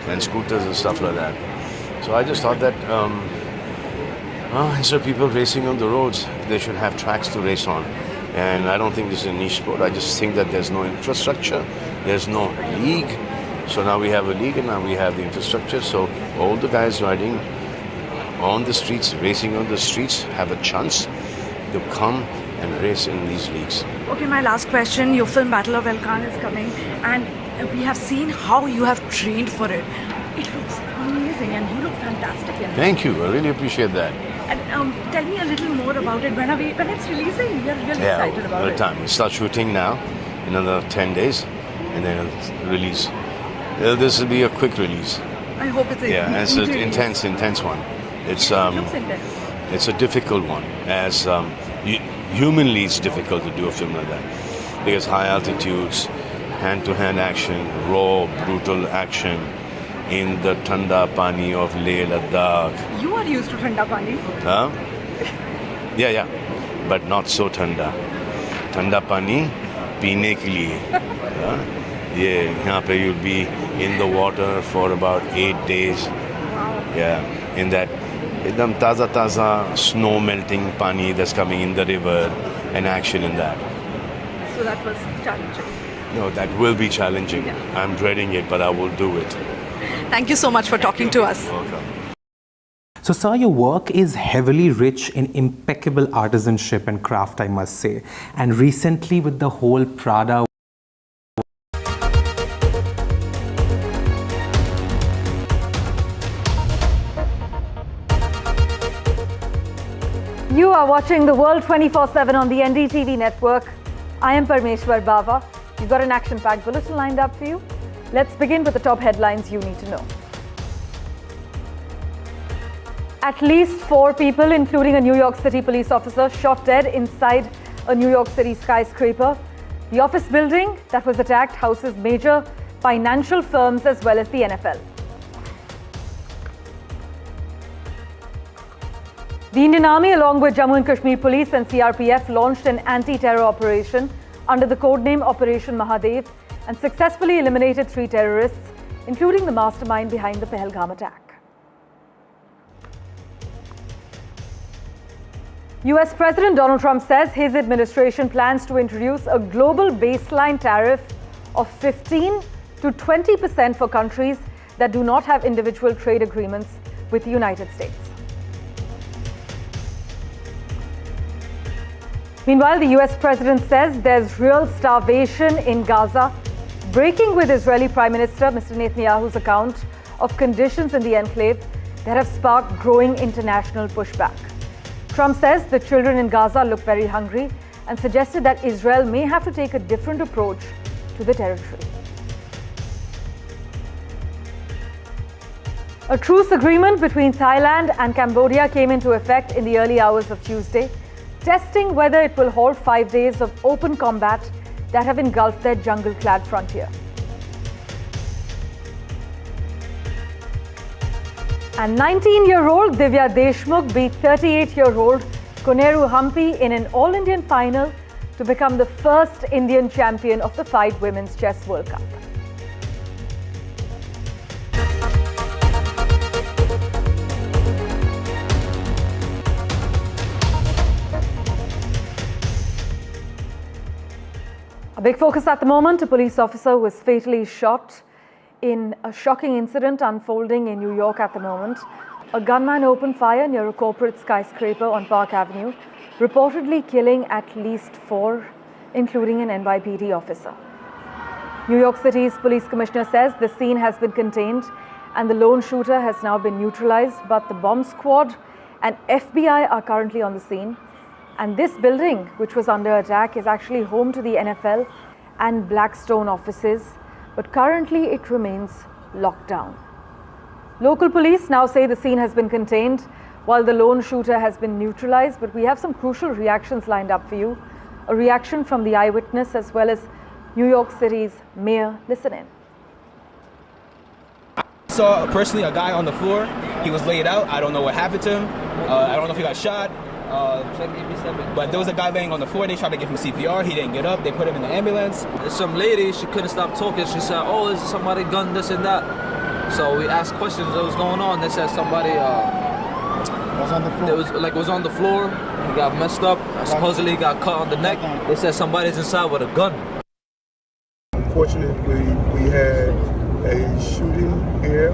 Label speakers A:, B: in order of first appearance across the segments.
A: and scooters and stuff like that. So I just thought that instead of people racing on the roads, they should have tracks to race on. And I don't think this is a niche sport. I just think that there's no infrastructure, there's no league. So now we have a league and now we have the infrastructure. So all the guys riding on the streets, racing on the streets, have a chance to come and race in these leagues.
B: Okay, my last question. Your film Battle of Elkan is coming, and we have seen how you have trained for it. It looks amazing and you look fantastic in it.
A: Thank you. I really appreciate that.
B: And tell me a little more about it. When it's releasing, we are really excited about it.
A: Time. We start shooting now, in another 10 days, and then it'll release. This will be a quick release.
B: I hope it's
A: it's an intense one. It's
B: looks intense.
A: It's a difficult one. As humanly, it's difficult to do a film like that because high altitudes, hand-to-hand action, raw, brutal action in the Thanda Pani of Leh Ladakh.
B: You are used to Thanda Pani.
A: Huh? Yeah. But not so Thanda. Thanda Pani, peene ke liye. Yeah, you'll be in the water for about 8 days.
B: Wow.
A: Yeah, in that ekdam taza snow melting pani that's coming in the river and action in that.
B: So that was challenging.
A: No, that will be challenging.
B: Yeah.
A: I'm dreading it, but I will do it.
B: Thank you so much for talking to us.
A: Welcome.
C: So, sir, your work is heavily rich in impeccable artisanship and craft, I must say. And recently with the whole Prada
D: You are watching The World 24/7 on the NDTV network. I am Parmeshwar Bava. We've got an action-packed bulletin lined up for you. Let's begin with the top headlines you need to know. At least 4 people, including a New York City police officer, shot dead inside a New York City skyscraper. The office building that was attacked houses major financial firms as well as the NFL. The Indian Army, along with Jammu and Kashmir Police and CRPF, launched an anti-terror operation under the codename Operation Mahadev and successfully eliminated 3 terrorists, including the mastermind behind the Pahalgam attack. US President Donald Trump says his administration plans to introduce a global baseline tariff of 15 to 20% for countries that do not have individual trade agreements with the United States. Meanwhile, the US president says there's real starvation in Gaza, breaking with Israeli Prime Minister Mr. Netanyahu's account of conditions in the enclave that have sparked growing international pushback. Trump says the children in Gaza look very hungry and suggested that Israel may have to take a different approach to the territory. A truce agreement between Thailand and Cambodia came into effect in the early hours of Tuesday, testing whether it will halt 5 days of open combat that have engulfed their jungle-clad frontier. And 19-year-old Divya Deshmukh beat 38-year-old Koneru Hampi in an all-Indian final to become the first Indian champion of the FIDE Women's Chess World Cup. A big focus at the moment, a police officer was fatally shot in a shocking incident unfolding in New York at the moment. A gunman opened fire near a corporate skyscraper on Park Avenue, reportedly killing at least 4, including an NYPD officer. New York City's police commissioner says the scene has been contained and the lone shooter has now been neutralized, but the bomb squad and FBI are currently on the scene. And this building, which was under attack, is actually home to the NFL and Blackstone offices, but currently it remains locked down. Local police now say the scene has been contained while the lone shooter has been neutralized, but we have some crucial reactions lined up for you. A reaction from the eyewitness as well as New York City's mayor. Listen in.
E: I saw personally a guy on the floor. He was laid out. I don't know what happened to him. I don't know if he got shot. But there was a guy laying on the floor. They tried to give him CPR. He didn't get up. They put him in the ambulance.
F: There's some lady, she couldn't stop talking. She said, oh, is somebody gun this and that? So we asked questions. What was going on? They said somebody
G: was on the floor.
F: was on the floor. He got messed up. Supposedly he got cut on the neck. They said somebody's inside with a gun.
G: Unfortunately, we had a shooting here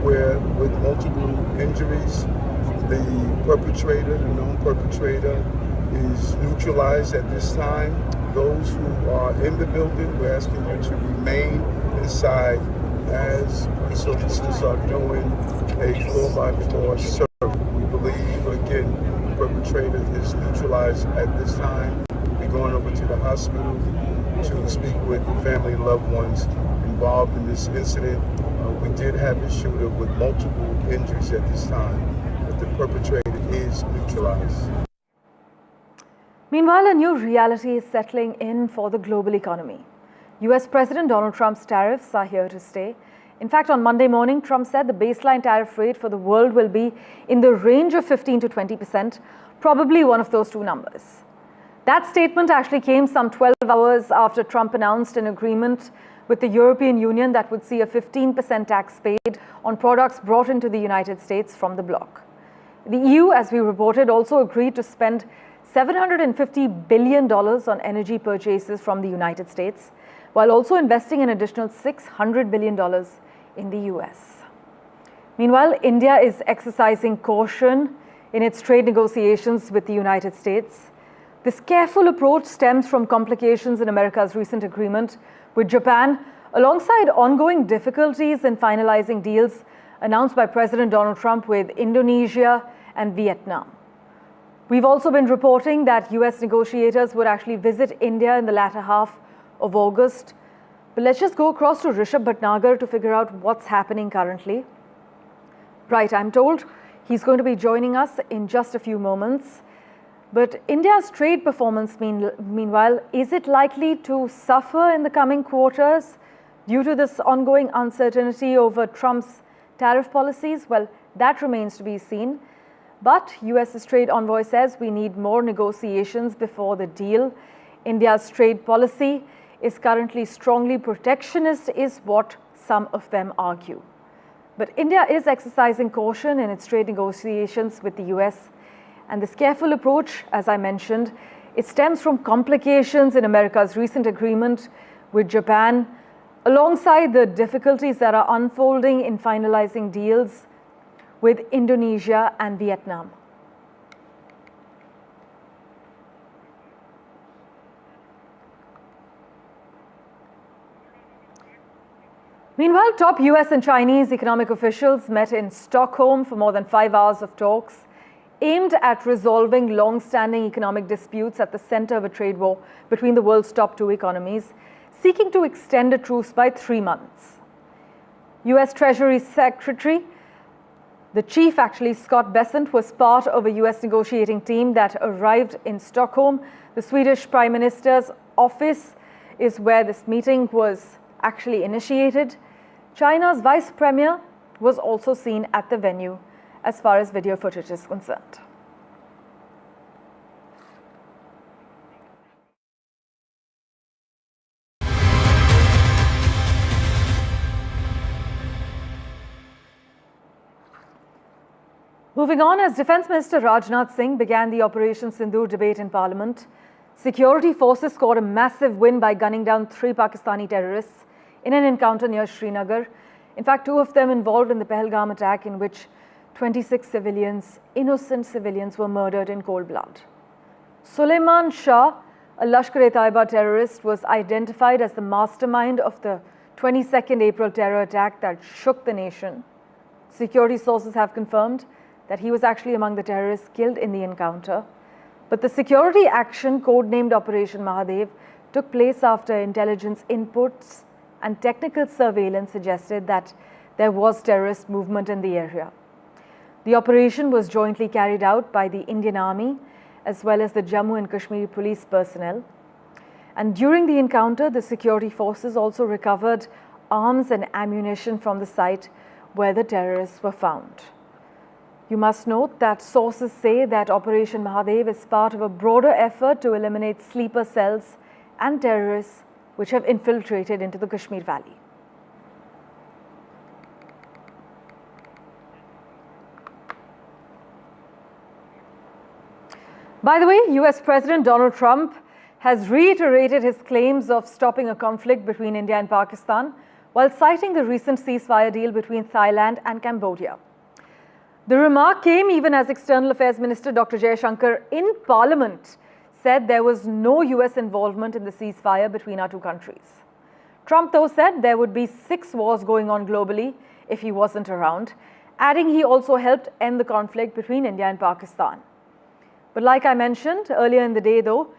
G: where, with multiple injuries, the perpetrator, the known perpetrator, is neutralized at this time. Those who are in the building, we're asking you to remain inside as police officers are doing a floor-by-floor search. We believe, again, the perpetrator is neutralized at this time. We're going over to the hospital to speak with the family and loved ones involved in this incident. We did have a shooter with multiple injuries at this time, but the perpetrator is neutralized.
D: Meanwhile, a new reality is settling in for the global economy. US President Donald Trump's tariffs are here to stay. In fact, on Monday morning, Trump said the baseline tariff rate for the world will be in the range of 15 to 20%, probably one of those two numbers. That statement actually came some 12 hours after Trump announced an agreement with the European Union that would see a 15% tax paid on products brought into the United States from the bloc. The EU, as we reported, also agreed to spend $750 billion on energy purchases from the United States, while also investing an additional $600 billion in the US. Meanwhile, India is exercising caution in its trade negotiations with the United States. This careful approach stems from complications in America's recent agreement with Japan, alongside ongoing difficulties in finalizing deals announced by President Donald Trump with Indonesia and Vietnam. We've also been reporting that US negotiators would actually visit India in the latter half of August. But let's just go across to Rishabh Bhatnagar to figure out what's happening currently. Right, I'm told he's going to be joining us in just a few moments. But India's trade performance, meanwhile, is it likely to suffer in the coming quarters due to this ongoing uncertainty over Trump's tariff policies? Well, that remains to be seen. But US's trade envoy says we need more negotiations before the deal. India's trade policy is currently strongly protectionist, is what some of them argue. But India is exercising caution in its trade negotiations with the US. And this careful approach, as I mentioned, it stems from complications in America's recent agreement with Japan, alongside the difficulties that are unfolding in finalizing deals with Indonesia and Vietnam. Meanwhile, top US and Chinese economic officials met in Stockholm for more than 5 hours of talks aimed at resolving long-standing economic disputes at the center of a trade war between the world's top two economies, seeking to extend a truce by 3 months. US Treasury Secretary, the chief actually, Scott Bessent, was part of a US negotiating team that arrived in Stockholm. The Swedish Prime Minister's office is where this meeting was actually initiated. China's Vice Premier was also seen at the venue as far as video footage is concerned. Moving on, as Defence Minister Rajnath Singh began the Operation Sindoor debate in Parliament, security forces scored a massive win by gunning down 3 Pakistani terrorists in an encounter near Srinagar. In fact, 2 of them involved in the Pahalgam attack, in which 26 civilians, innocent civilians, were murdered in cold blood. Suleiman Shah, a Lashkar-e-Taiba terrorist, was identified as the mastermind of the 22nd April terror attack that shook the nation. Security sources have confirmed that he was actually among the terrorists killed in the encounter. But the security action, codenamed Operation Mahadev, took place after intelligence inputs and technical surveillance suggested that there was terrorist movement in the area. The operation was jointly carried out by the Indian Army as well as the Jammu and Kashmir police personnel. And during the encounter, the security forces also recovered arms and ammunition from the site where the terrorists were found. You must note that sources say that Operation Mahadev is part of a broader effort to eliminate sleeper cells and terrorists which have infiltrated into the Kashmir Valley. By the way, US President Donald Trump has reiterated his claims of stopping a conflict between India and Pakistan while citing the recent ceasefire deal between Thailand and Cambodia. The remark came even as External Affairs Minister Dr. Jaishankar in Parliament said there was no US involvement in the ceasefire between our two countries. Trump, though, said there would be 6 wars going on globally if he wasn't around, adding he also helped end the conflict between India and Pakistan. But like I mentioned earlier in the day, though,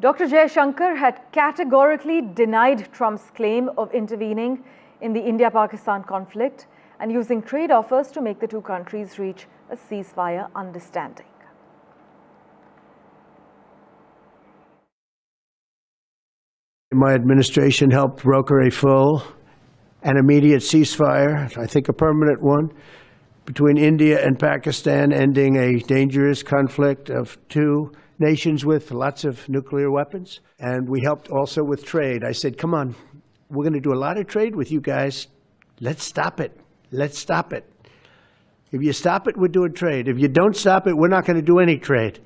D: Dr. Jaishankar had categorically denied Trump's claim of intervening in the India-Pakistan conflict and using trade offers to make the two countries reach a ceasefire understanding.
H: My administration helped broker a full and immediate ceasefire, I think a permanent one, between India and Pakistan, ending a dangerous conflict of 2 nations with lots of nuclear weapons. And we helped also with trade. I said, come on, we're going to do a lot of trade with you guys. Let's stop it. Let's stop it. If you stop it, we're doing trade. If you don't stop it, we're not going to do any trade.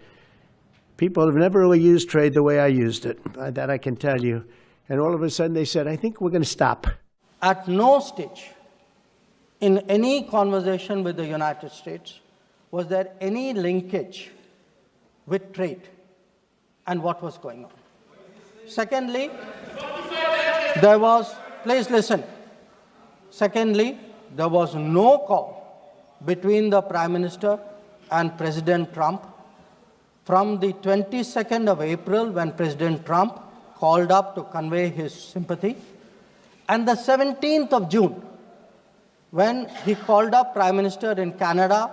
H: People have never really used trade the way I used it. That I can tell you. And all of a sudden they said, I think we're going to stop.
I: At no stage in any conversation with the United States was there any linkage with trade and what was going on. Secondly, there was, please listen. Secondly, there was no call between the Prime Minister and President Trump from the 22nd of April when President Trump called up to convey his sympathy, and the 17th of June when he called up Prime Minister in Canada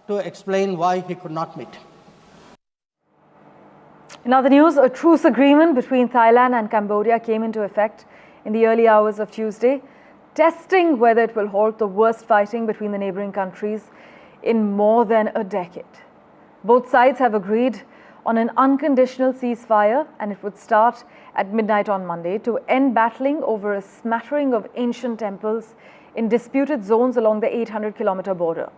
I: to explain why he could not meet.
D: In other news, a truce agreement between Thailand and Cambodia came into effect in the early hours of Tuesday, testing whether it will halt the worst fighting between the neighboring countries in more than a decade. Both sides have agreed on an unconditional ceasefire, and it would start at midnight on Monday to end battling over a smattering of ancient temples in disputed zones along the 800-kilometer border.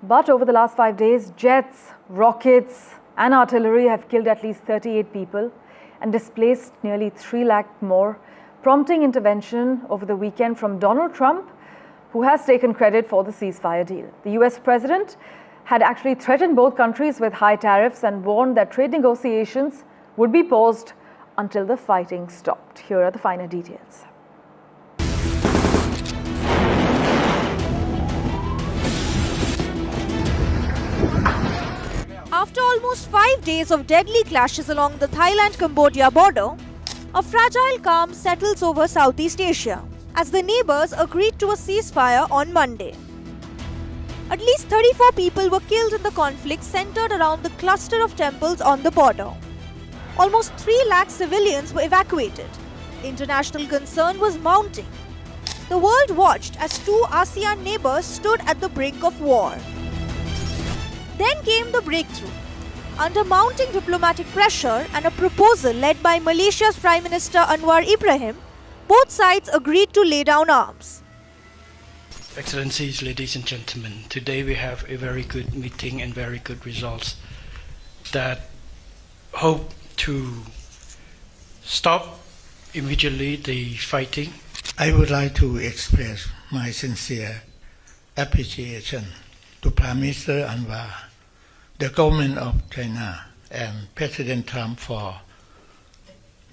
D: But over the last 5 days, jets, rockets, and artillery have killed at least 38 people and displaced nearly 3 lakh more, prompting intervention over the weekend from Donald Trump, who has taken credit for the ceasefire deal. The US president had actually threatened both countries with high tariffs and warned that trade negotiations would be paused until the fighting stopped. Here are the finer details.
J: After almost 5 days of deadly clashes along the Thailand-Cambodia border, a fragile calm settles over Southeast Asia as the neighbors agreed to a ceasefire on Monday. At least 34 people were killed in the conflict centered around the cluster of temples on the border. Almost 3 lakh civilians were evacuated. International concern was mounting. The world watched as 2 ASEAN neighbors stood at the brink of war. Then came the breakthrough. Under mounting diplomatic pressure and a proposal led by Malaysia's Prime Minister Anwar Ibrahim, both sides agreed to lay down arms.
K: Excellencies, ladies and gentlemen, today we have a very good meeting and very good results that hope to stop immediately the fighting.
L: I would like to express my sincere appreciation to Prime Minister Anwar, the government of China, and President Trump for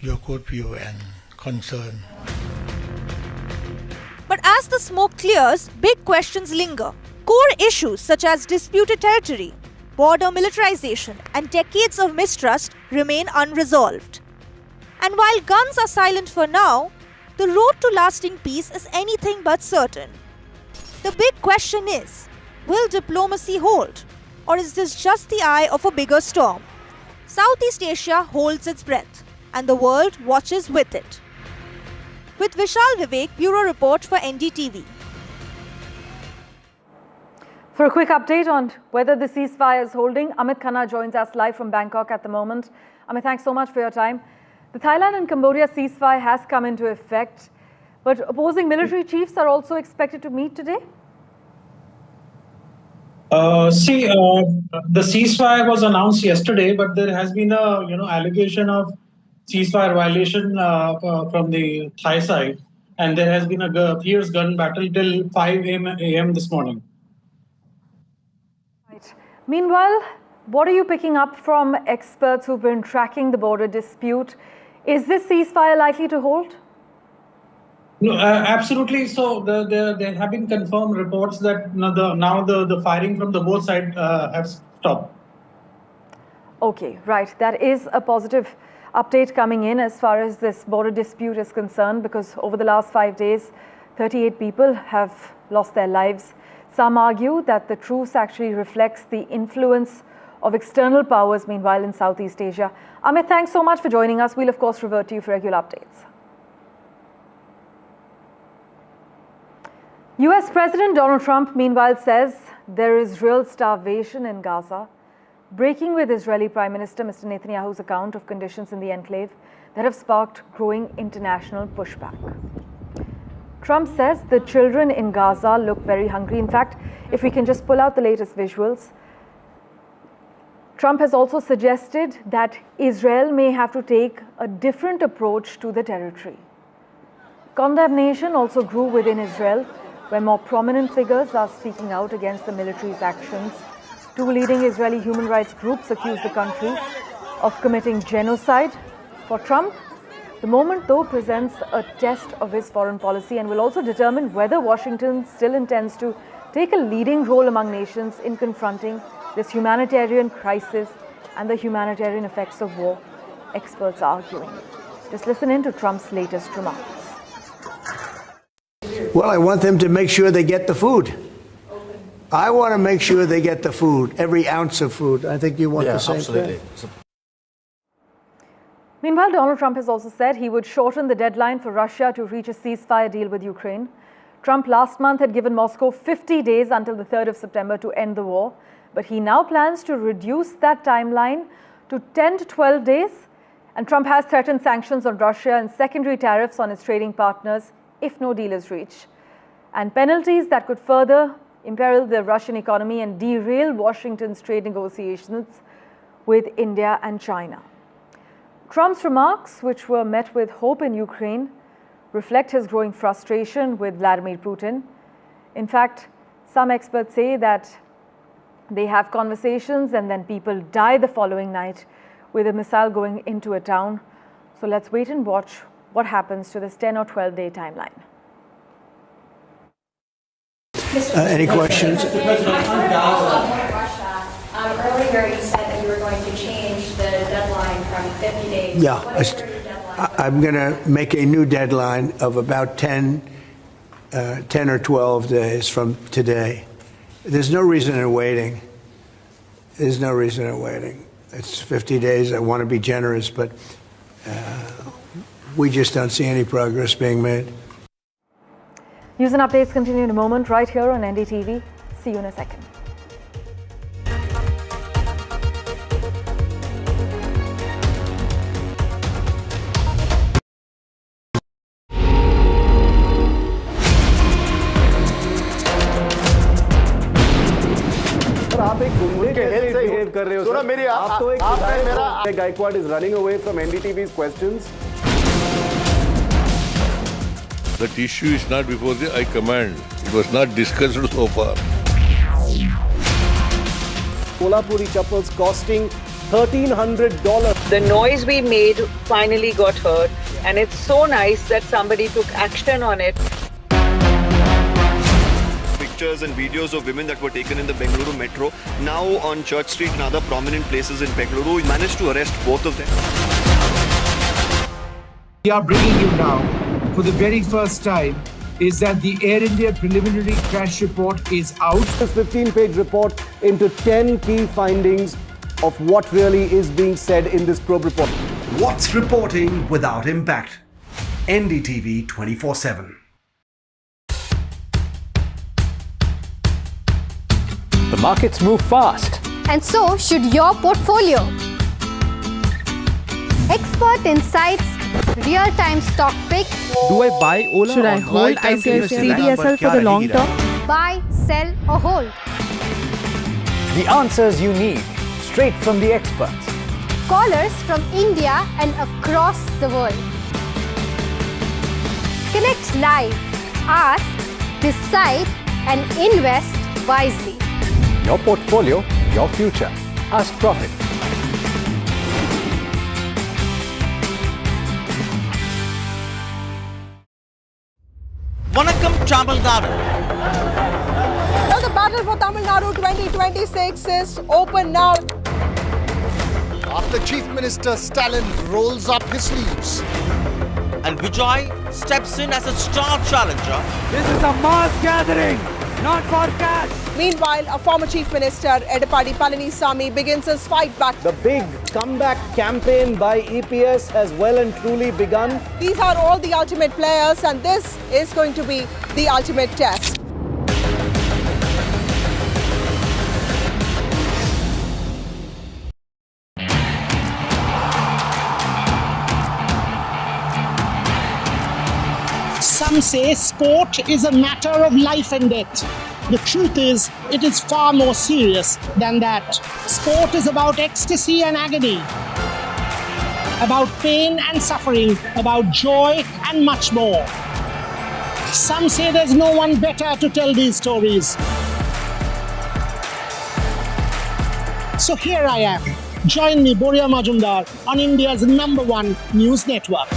L: your good view and concern.
J: But as the smoke clears, big questions linger. Core issues such as disputed territory, border militarization, and decades of mistrust remain unresolved. And while guns are silent for now, the road to lasting peace is anything but certain. The big question is, will diplomacy hold? Or is this just the eye of a bigger storm? Southeast Asia holds its breath, and the world watches with it. With Vishal Vivek, Bureau Report for NDTV.
D: For a quick update on whether the ceasefire is holding, Amit Khanna joins us live from Bangkok at the moment. Amit, thanks so much for your time. The Thailand and Cambodia ceasefire has come into effect, but opposing military chiefs are also expected to meet today?
M: The ceasefire was announced yesterday, but there has been a allegation of ceasefire violation from the Thai side, and there has been a fierce gun battle till 5 a.m. this morning.
D: Right. Meanwhile, what are you picking up from experts who've been tracking the border dispute? Is this ceasefire likely to hold?
M: No, absolutely. So there have been confirmed reports that now the firing from the both sides have stopped.
D: Okay, right. That is a positive update coming in as far as this border dispute is concerned, because over the last 5 days, 38 people have lost their lives. Some argue that the truce actually reflects the influence of external powers, meanwhile, in Southeast Asia. Amit, thanks so much for joining us. We'll, of course, revert to you for regular updates. US President Donald Trump, meanwhile, says there is real starvation in Gaza, breaking with Israeli Prime Minister Mr. Netanyahu's account of conditions in the enclave that have sparked growing international pushback. Trump says the children in Gaza look very hungry. In fact, if we can just pull out the latest visuals, Trump has also suggested that Israel may have to take a different approach to the territory. Condemnation also grew within Israel, where more prominent figures are speaking out against the military's actions. Two leading Israeli human rights groups accuse the country of committing genocide. For Trump, the moment, though, presents a test of his foreign policy and will also determine whether Washington still intends to take a leading role among nations in confronting this humanitarian crisis and the humanitarian effects of war, experts are arguing. Just listen in to Trump's latest remarks.
H: Well, I want them to make sure they get the food. I want to make sure they get the food, every ounce of food. I think you want the same thing.
D: Meanwhile, Donald Trump has also said he would shorten the deadline for Russia to reach a ceasefire deal with Ukraine. Trump last month had given Moscow 50 days until the 3rd of September to end the war, but he now plans to reduce that timeline to 10 to 12 days. And Trump has threatened sanctions on Russia and secondary tariffs on its trading partners if no deal is reached, and penalties that could further imperil the Russian economy and derail Washington's trade negotiations with India and China. Trump's remarks, which were met with hope in Ukraine, reflect his growing frustration with Vladimir Putin. In fact, some experts say that they have conversations and then people die the following night with a missile going into a town. So let's wait and watch what happens to this 10 or 12 day timeline.
H: Any questions?
N: Mr. President, on Gaza, earlier you said that you were going to change the deadline from 50 days.
H: Yeah, I'm going to make a new deadline of about 10 or 12 days from today. There's no reason in waiting. There's no reason in waiting. It's 50 days. I want to be generous, but we just don't see any progress being made.
D: News and updates continue in a moment right here on NDTV. See you in a second.
O: आप एक गुंडे कैसे behave कर रहे हो sir? मेरी आप तो एक मेरा Gaikwad is running away from NDTV's questions.
P: That issue is not before the High Command. It was not discussed so far.
O: Kolhapuri couples costing $1,300.
Q: The noise we made finally got heard, and it's so nice that somebody took action on it.
R: Pictures and videos of women that were taken in the Bengaluru metro, now on Church Street and other prominent places in Bengaluru. We managed to arrest both of them.
S: We are bringing you now, for the very first time, is that the Air India preliminary crash report is out.
O: This 15-page report into 10 key findings of what really is being said in this probe report.
T: What's reporting without impact? NDTV 24/7.
U: The markets move fast.
V: And so should your portfolio. Expert insights, real-time stock picks.
U: Do I buy Ola?
V: Should I
U: hold
V: ICICI CDSL for the long term? Buy, sell or hold.
U: The answers you need, straight from the experts.
V: Callers from India and across the world. Connect live, ask, decide and invest wisely.
U: Your portfolio, your future. Ask Profit.
A: Vanakkam Tamil Nadu.
B: Now the battle for Tamil Nadu 2026 is open now.
A: After Chief Minister Stalin rolls up his sleeves and Vijay steps in as a star challenger.
U: This is a mass gathering, not for cash.
B: Meanwhile, a former Chief Minister, Edapadi Palanisamy, begins his fight back.
O: The big comeback campaign by EPS has well and truly begun.
B: These are all the ultimate players, and this is going to be the ultimate test.
W: Some say sport is a matter of life and death. The truth is, it is far more serious than that. Sport is about ecstasy and agony, about pain and suffering, about joy and much more. Some say there's no one better to tell these stories. So here I am. Join me, Boria Majumdar, on India's #1 news network.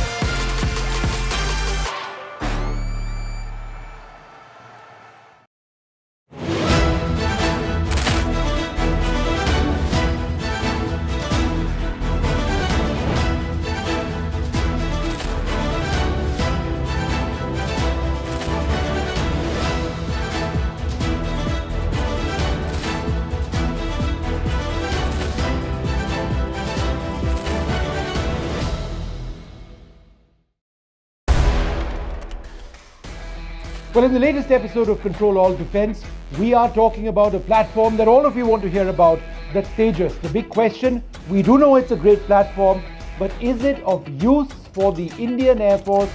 X: Well, in the latest episode of Control All Defense, we are talking about a platform that all of you want to hear about, that's Tejas. The big question, we do know it's a great platform, but is it of use for the Indian Air Force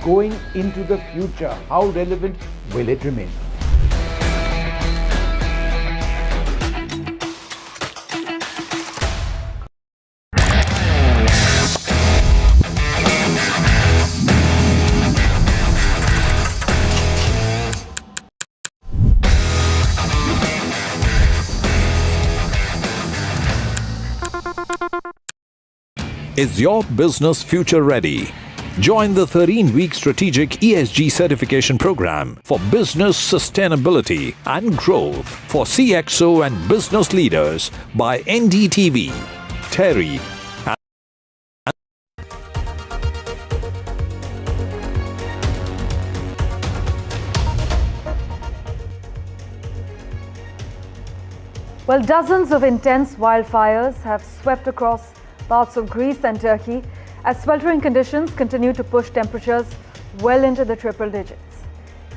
X: going into the future? How relevant will it remain?
Y: Is your business future ready? Join the 13-week strategic ESG certification program for business sustainability and growth for CXO and business leaders by NDTV. Terry.
D: Well, dozens of intense wildfires have swept across parts of Greece and Turkey as sweltering conditions continue to push temperatures well into the triple digits.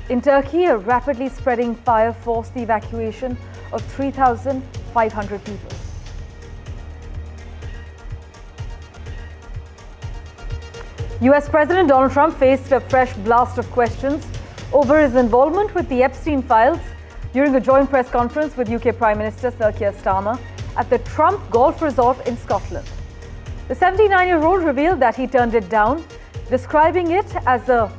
D: In Turkey, a rapidly spreading fire forced the evacuation of 3,500 people. US President Donald Trump faced a fresh blast of questions over his involvement with the Epstein files during a joint press conference with UK Prime Minister Sir Keir Starmer at the Trump Golf Resort in Scotland. The 79-year-old revealed that he turned it down, describing it as a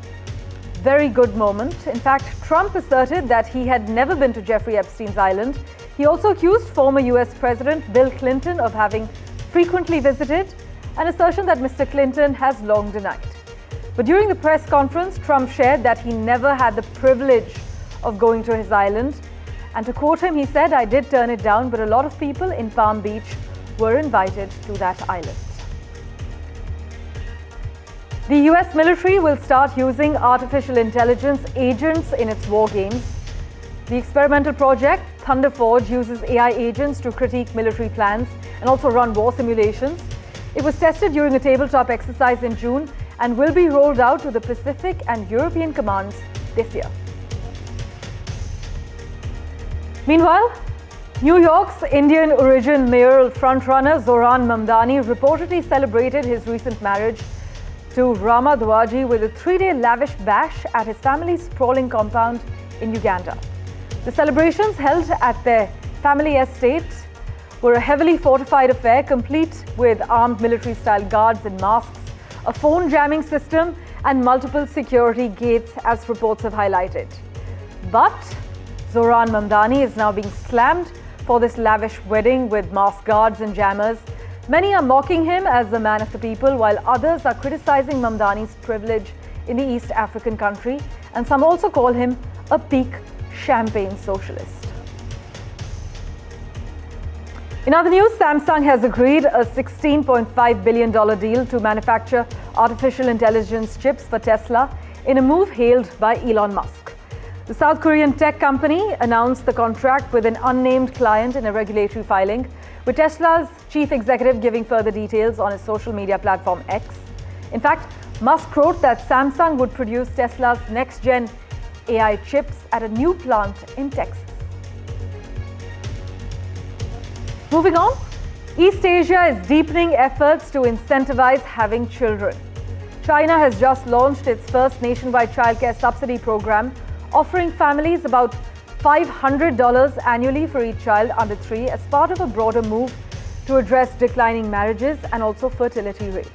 D: very good moment. In fact, Trump asserted that he had never been to Jeffrey Epstein's island. He also accused former US President Bill Clinton of having frequently visited, an assertion that Mr. Clinton has long denied. But during the press conference, Trump shared that he never had the privilege of going to his island. And to quote him, he said, "I did turn it down, but a lot of people in Palm Beach were invited to that island." The US military will start using artificial intelligence agents in its war games. The experimental project, Thunder Forge, uses AI agents to critique military plans and also run war simulations. It was tested during a tabletop exercise in June and will be rolled out to the Pacific and European commands this year. Meanwhile, New York's Indian origin mayoral frontrunner Zoran Mamdani reportedly celebrated his recent marriage to Rama Dwaji with a 3-day lavish bash at his family's sprawling compound in Uganda. The celebrations held at their family estate were a heavily fortified affair, complete with armed military-style guards and masks, a phone jamming system and multiple security gates, as reports have highlighted. But Zohran Mamdani is now being slammed for this lavish wedding with masked guards and jammers. Many are mocking him as the man of the people, while others are criticizing Mamdani's privilege in the East African country, and some also call him a peak champagne socialist. In other news, Samsung has agreed a $16.5 billion deal to manufacture artificial intelligence chips for Tesla in a move hailed by Elon Musk. The South Korean tech company announced the contract with an unnamed client in a regulatory filing, with Tesla's chief executive giving further details on his social media platform X. In fact, Musk wrote that Samsung would produce Tesla's next-gen AI chips at a new plant in Texas. Moving on, East Asia is deepening efforts to incentivize having children. China has just launched its first nationwide childcare subsidy program, offering families about $500 annually for each child under 3 as part of a broader move to address declining marriages and also fertility rates.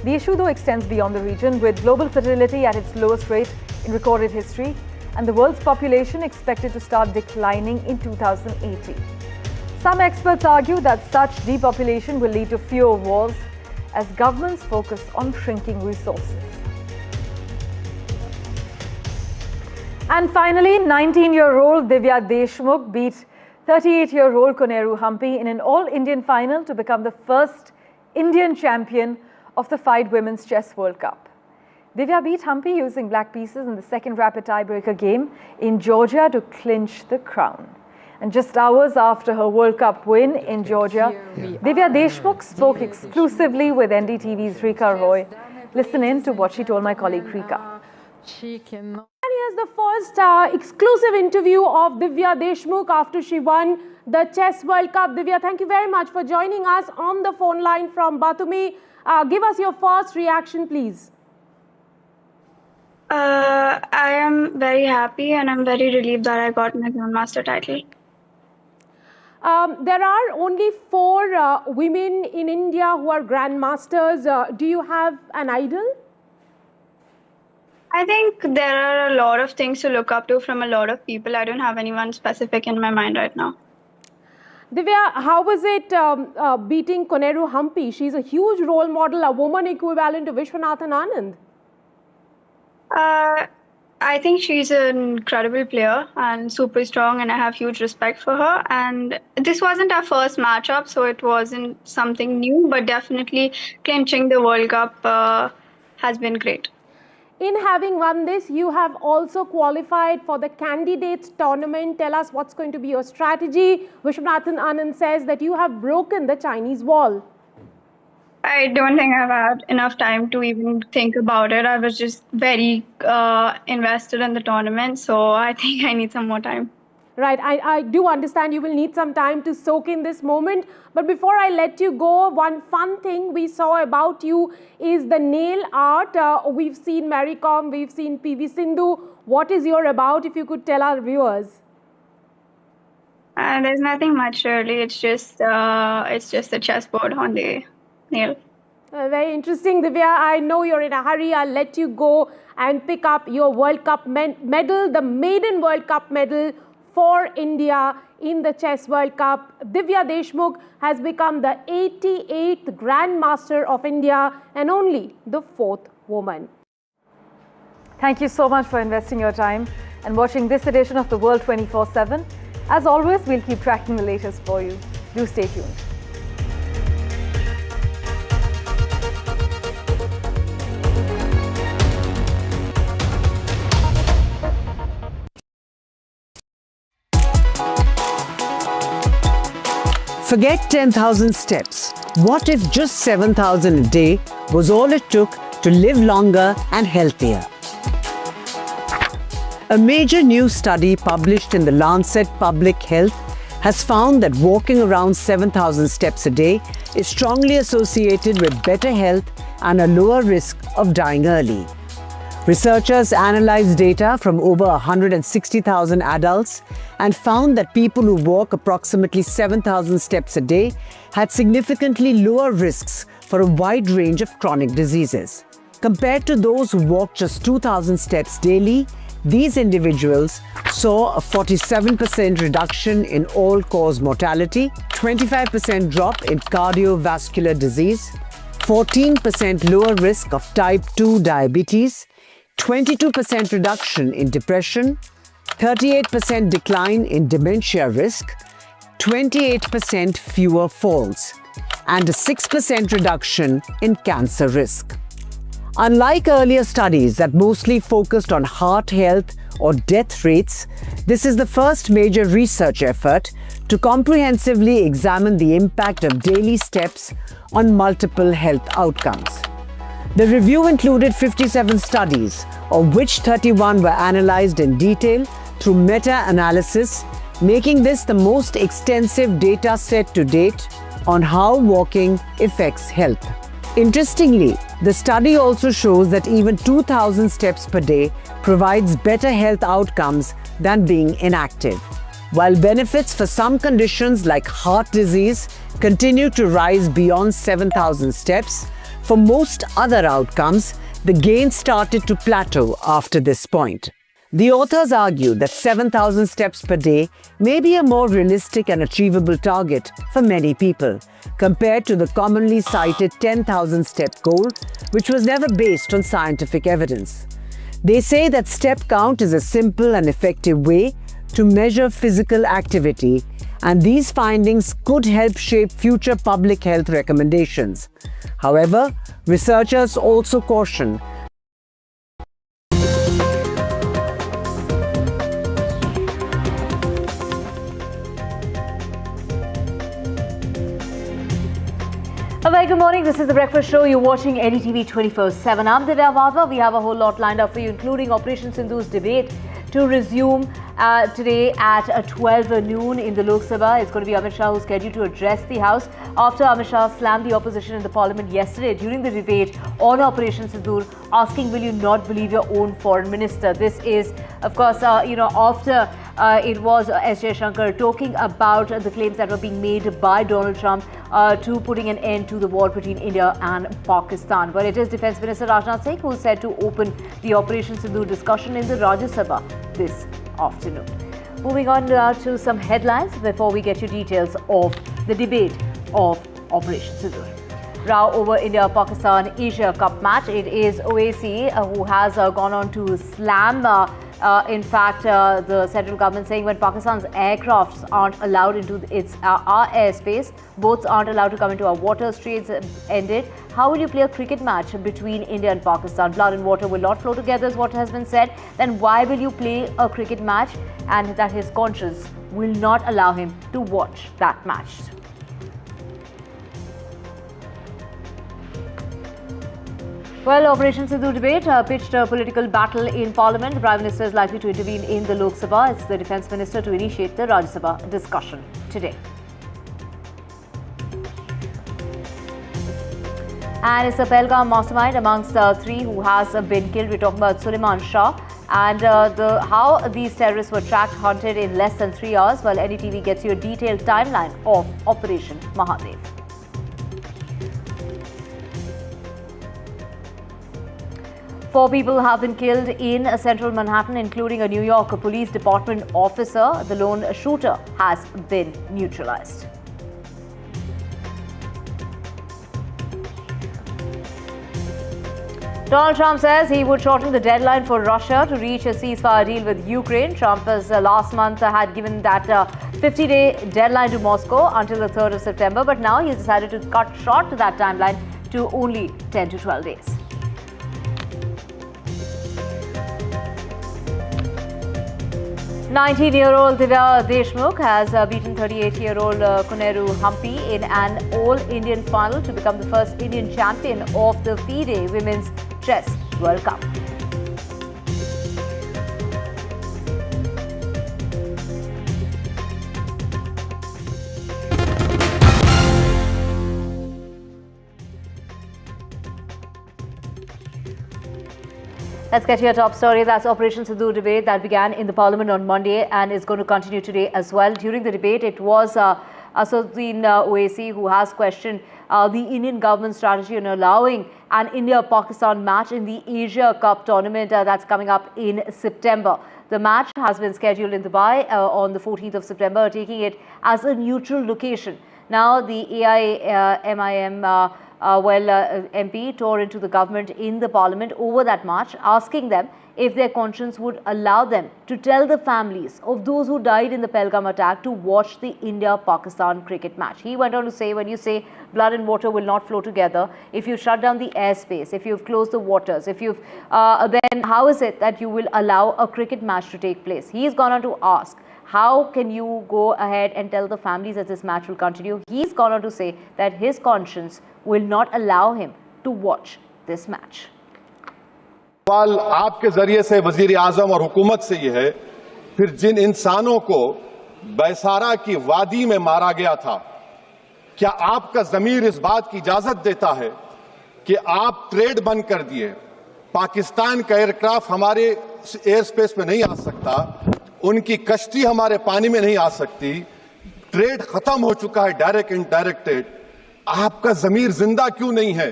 D: The issue, though, extends beyond the region, with global fertility at its lowest rate in recorded history and the world's population expected to start declining in 2080. Some experts argue that such depopulation will lead to fewer wars as governments focus on shrinking resources. And finally, 19-year-old Divya Deshmukh beat 38-year-old Koneru Humpy in an all-Indian final to become the first Indian champion of the FIDE Women's Chess World Cup. Divya beat Humpy using black pieces in the second rapid tiebreaker game in Georgia to clinch the crown. And just hours after her World Cup win in Georgia, Divya Deshmukh spoke exclusively with NDTV's Rika Roy. Listen in to what she told my colleague Rika.
C: And here's the first exclusive interview of Divya Deshmukh after she won the Chess World Cup. Divya, thank you very much for joining us on the phone line from Batumi. Give us your first reaction, please.
E: I am very happy and I'm very relieved that I got my Grandmaster title.
C: There are only 4 women in India who are Grandmasters. Do you have an idol?
E: I think there are a lot of things to look up to from a lot of people. I don't have anyone specific in my mind right now.
C: Divya, how was it beating Koneru Humpy? She's a huge role model, a woman equivalent to Vishwanathan Anand.
E: I think she's an incredible player and super strong, and I have huge respect for her. And this wasn't our first matchup, so it wasn't something new, but definitely clinching the World Cup has been great.
C: In having won this, you have also qualified for the candidates tournament. Tell us what's going to be your strategy. Vishwanathan Anand says that you have broken the Chinese wall.
E: I don't think I've had enough time to even think about it. I was just very invested in the tournament, so I think I need some more time.
C: Right, I do understand you will need some time to soak in this moment. But before I let you go, one fun thing we saw about you is the nail art. We've seen Mary Kom, we've seen PV Sindhu. What is your about, if you could tell our viewers?
E: There's nothing much really. It's just a chessboard on the nail.
C: Very interesting, Divya. I know you're in a hurry. I'll let you go and pick up your World Cup medal, the maiden World Cup medal for India in the Chess World Cup. Divya Deshmukh has become the 88th Grandmaster of India and only the 4th woman.
D: Thank you so much for investing your time and watching this edition of The World 24/7. As always, we'll keep tracking the latest for you. Do stay tuned.
F: Forget 10,000 steps. What if just 7,000 a day was all it took to live longer and healthier? A major new study published in the Lancet Public Health has found that walking around 7,000 steps a day is strongly associated with better health and a lower risk of dying early. Researchers analyzed data from over 160,000 adults and found that people who walk approximately 7,000 steps a day had significantly lower risks for a wide range of chronic diseases. Compared to those who walk just 2,000 steps daily, these individuals saw a 47% reduction in all-cause mortality, 25% drop in cardiovascular disease, 14% lower risk of type 2 diabetes, 22% reduction in depression, 38% decline in dementia risk, 28% fewer falls, and a 6% reduction in cancer risk. Unlike earlier studies that mostly focused on heart health or death rates, this is the first major research effort to comprehensively examine the impact of daily steps on multiple health outcomes. The review included 57 studies, of which 31 were analyzed in detail through meta-analysis, making this the most extensive data set to date on how walking affects health. Interestingly, the study also shows that even 2,000 steps per day provides better health outcomes than being inactive. While benefits for some conditions like heart disease continue to rise beyond 7,000 steps, for most other outcomes, the gain started to plateau after this point. The authors argue that 7,000 steps per day may be a more realistic and achievable target for many people, compared to the commonly cited 10,000 step goal, which was never based on scientific evidence. They say that step count is a simple and effective way to measure physical activity, and these findings could help shape future public health recommendations. However, researchers also caution
G: A very good morning. This is The Breakfast Show. You're watching NDTV 24/7. I'm Divya Deshmukh. We have a whole lot lined up for you, including Operation Sindhu's debate to resume today at 12 noon in the Lok Sabha. It's going to be Amit Shah who's scheduled to address the House after Amit Shah slammed the opposition in the Parliament yesterday during the debate on Operation Sindhu, asking, will you not believe your own foreign minister? This is, of course, after it was S. Jaishankar talking about the claims that were being made by Donald Trump to putting an end to the war between India and Pakistan. But it is Defence Minister Rajnath Singh who is said to open the Operation Sindhu discussion in the Rajya Sabha this afternoon. Moving on to some headlines before we get you details of the debate of Operation Sindhu. Row over India-Pakistan Asia Cup match. It is OAC who has gone on to slam in fact, the central government saying when Pakistan's aircrafts aren't allowed into our airspace, boats aren't allowed to come into our waters, trades ended. How will you play a cricket match between India and Pakistan? Blood and water will not flow together is what has been said. Then why will you play a cricket match? And that his conscience will not allow him to watch that match. Well, Operation Sindhu debate pitched a political battle in Parliament. The Prime Minister is likely to intervene in the Lok Sabha. It's the Defence Minister to initiate the Rajya Sabha discussion today. And it's a Pahalgam mastermind amongst three who has been killed. We're talking about Suleiman Shah and how these terrorists were tracked, hunted in less than 3 hours, while NDTV gets you a detailed timeline of Operation Mahadev. 4 people have been killed in central Manhattan, including a New York Police Department officer. The lone shooter has been neutralized. Donald Trump says he would shorten the deadline for Russia to reach a ceasefire deal with Ukraine. Trump has last month had given that 50-day deadline to Moscow until the 3rd of September, but now he's decided to cut short that timeline to only 10 to 12 days. 19-year-old Divya Deshmukh has beaten 38-year-old Koneru Humpy in an all-Indian final to become the first Indian champion of the FIDE Women's Chess World Cup. Let's get to your top story. That's Operation Sindoor debate that began in the Parliament on Monday and is going to continue today as well. During the debate, it was Assaduddin Owaisi who has questioned the Indian government's strategy on allowing an India-Pakistan match in the Asia Cup tournament that's coming up in September. The match has been scheduled in Dubai on the 14th of September, taking it as a neutral location. Now, the AIMIM MP tore into the government in the Parliament over that match, asking them if their conscience would allow them to tell the families of those who died in the Pahalgam attack to watch the India-Pakistan cricket match. He went on to say, when you say blood and water will not flow together, if you shut down the airspace, if you've closed the waters, if you've then how is it that you will allow a cricket match to take place? He's gone on to ask, how can you go ahead and tell the families that this match will continue? He's gone on to say that his conscience will not allow him to watch this match.
I: सवाल आपके जरिए से वजीर आजम और हुकूमत से ये है, फिर जिन इंसानों को बैसारा की वादी में मारा गया था, क्या आपका जमीर इस बात की इजाजत देता है कि आप ट्रेड बंद कर दिए, पाकिस्तान का एयरक्राफ्ट हमारे एयर स्पेस में नहीं आ सकता, उनकी कश्ती हमारे पानी में नहीं आ सकती, ट्रेड खत्म हो चुका है डायरेक्ट इनडायरेक्टेड, आपका जमीर जिंदा क्यों नहीं है?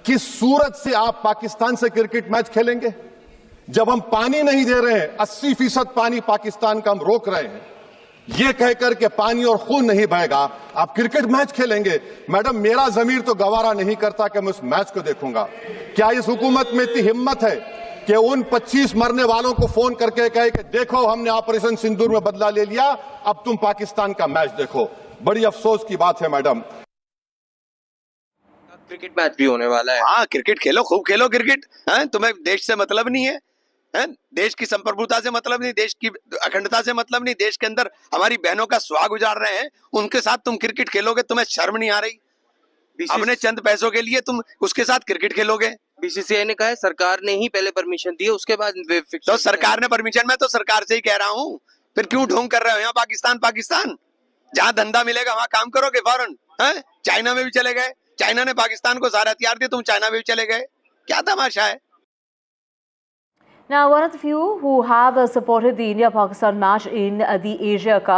I: किस सूरत से आप पाकिस्तान से क्रिकेट मैच खेलेंगे जब हम पानी नहीं दे रहे हैं? 80% पानी पाकिस्तान का हम रोक रहे हैं, ये कहकर के पानी और खून नहीं बहेगा, आप क्रिकेट मैच खेलेंगे? मैडम, मेरा जमीर तो गवारा नहीं करता कि मैं उस मैच को देखूंगा। क्या इस हुकूमत में इतनी हिम्मत है कि उन 25 मरने वालों को फोन करके कहे कि देखो हमने ऑपरेशन सिंदूर में बदला ले लिया, अब तुम पाकिस्तान का मैच देखो? बड़ी अफसोस की बात है मैडम।
J: क्रिकेट मैच भी होने वाला है। हाँ, क्रिकेट खेलो, खूब खेलो क्रिकेट। हैं, तुम्हें देश से मतलब नहीं है? हैं, देश की संप्रभुता से मतलब नहीं, देश की अखंडता से मतलब नहीं, देश के अंदर हमारी बहनों का सुहाग उजाड़ रहे हैं, उनके साथ तुम क्रिकेट खेलोगे? तुम्हें शर्म नहीं आ रही? अपने चंद पैसों के लिए तुम उसके साथ क्रिकेट खेलोगे? बीसीसीआई ने कहा है, सरकार ने ही पहले परमिशन दी है, उसके बाद तो सरकार ने परमिशन, मैं तो सरकार से ही कह रहा हूँ, फिर क्यों ढोंग कर रहे हो? यहाँ पाकिस्तान, जहाँ धंधा मिलेगा वहां काम करोगे फौरन। हैं, चाइना में भी चले गए, चाइना ने पाकिस्तान को सारे हथियार दिए, तुम चाइना में भी चले गए, क्या तमाशा है?
G: Now, one of the few who have supported the India-Pakistan match in the Asia Cup